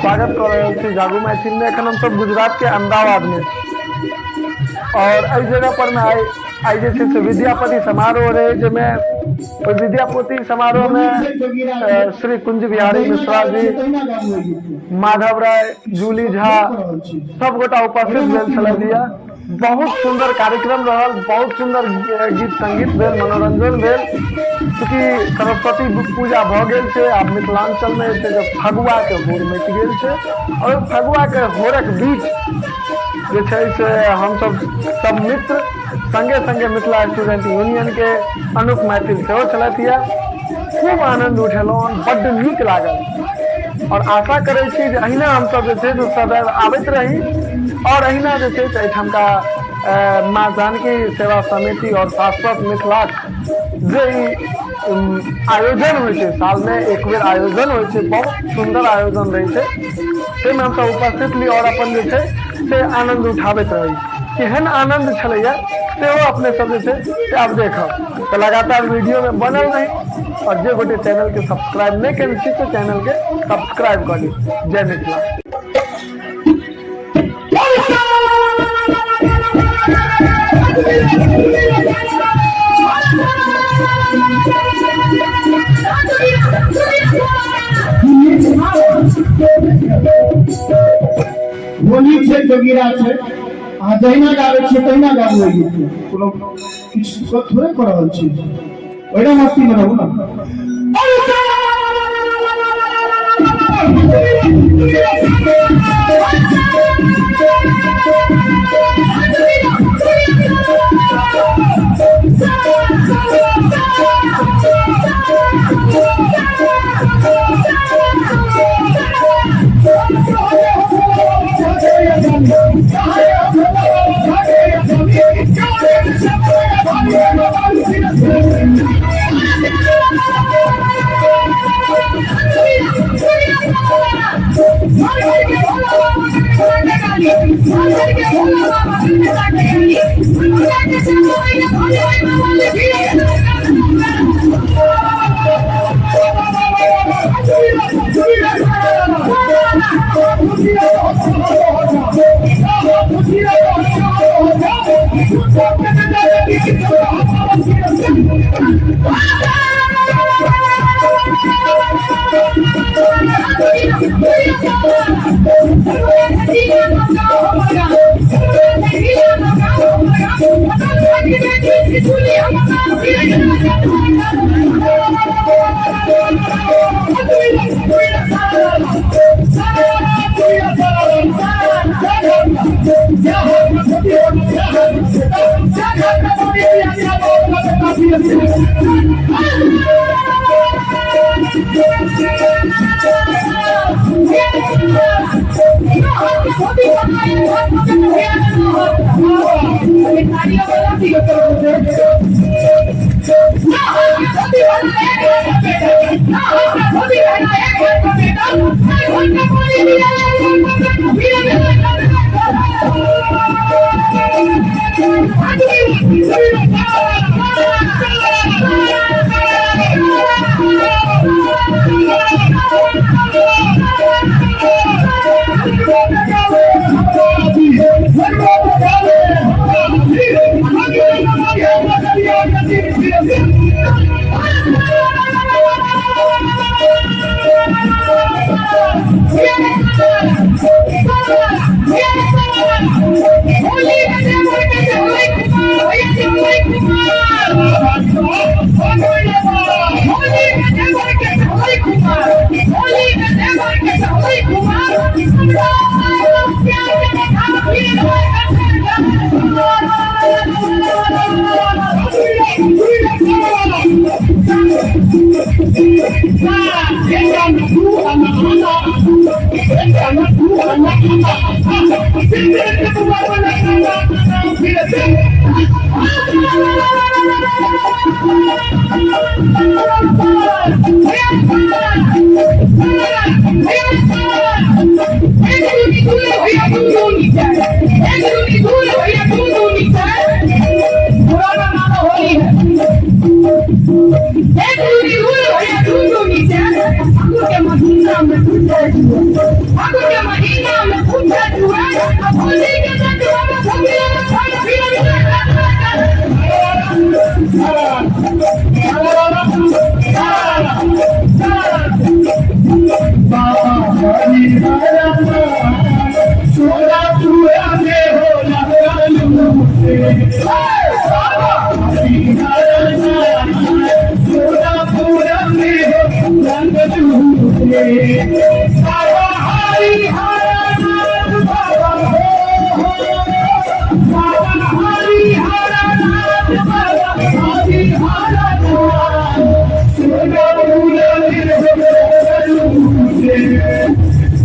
स्वागत कर रहे थे जागू मैथिल में। एखन हम सब गुजरात के अहमदाबाद में और इस जगह पर मैं आई जे से विद्यापति समारोह रहे जिसमें विद्यापति समारोह में श्री कुंज बिहारी मिश्रा जी, माधव राय, जूली झा सब गोटा उपस्थित भेल छलैया। बहुत सुंदर कार्यक्रम रहल, बहुत सुंदर गीत संगीत भेल, मनोरंजन भेल। क्योंकि सरस्वती पूजा भ गेल छै, आब मिथिलांचल में जे फगुआ के होड़ मचि गेल छै और फगुआ के होड़क बीच जे छै से हम सब मित्र संगे संगे मिथिला स्टूडेंट यूनियन के अनुप मैथिल सेहो छलथिया। खूब आनंद उठेलहुँ, बड्ड नीक लागल और आशा करै छी जे अहिना हम सब जे छै से सदैव आबैत रही और अहिना जे छै से एहिठामका माँ जानकी सेवा समिति और शाश्वत मिथिलाक जे आयोजन होइ छै, साल में एक बेर आयोजन होइ छै, बहुत सुंदर आयोजन रहे छै, ताहिमे हम सब उपस्थित ली और अपन जे छै से आनंद उठाबैत रही। केहन आनंद छलैया सेहो अपने सब जे छै से आब देखब। तो लगातार वीडियो में बनल रही और जे गोटे चैनल के सब्सक्राइब नहीं करें तो चैनल के सब्सक्राइब कर दी। जय मिथिला। होली छै, जोगिरा छै, अहाँ जहिना गाबै छियै तहिना गाबै गीत, कोनो किछु थोड़े कऽ रहल छी, ओहिना मस्ती में रहू ना। Thank you. फागुन के महीना में पूछे जुए अब होली के जगह में भगिया में खाई फिर बाबा हरि हरा सोना पूरा में हो लगलू हरि हरा सोना पूरा में हो लगलू बाबा हरि हरा बाबा हो बाबा हरि हरा बाबा हरि हरा सोना पूरा में हो लगलू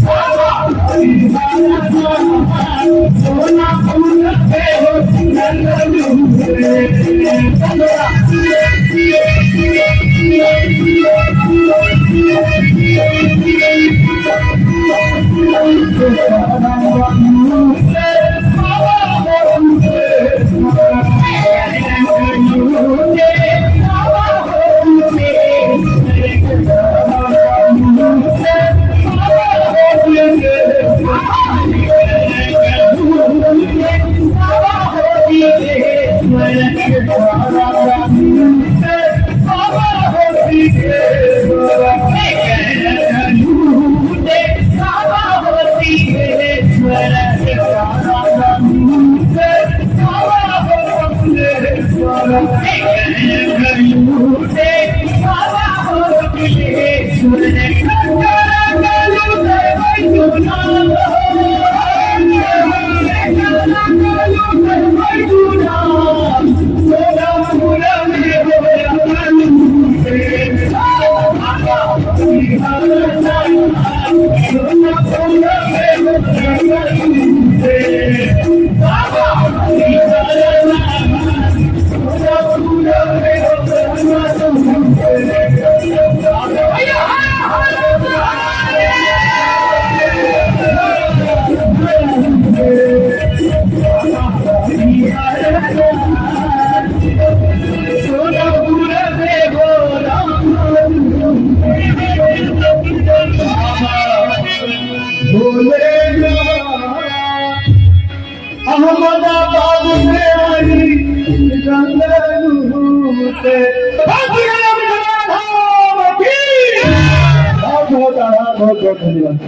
बाबा हरि हरा सोना पूरा में हो लगलू अहमदाबाद में आई गंगलू से बहुत बहुत धन्यवाद।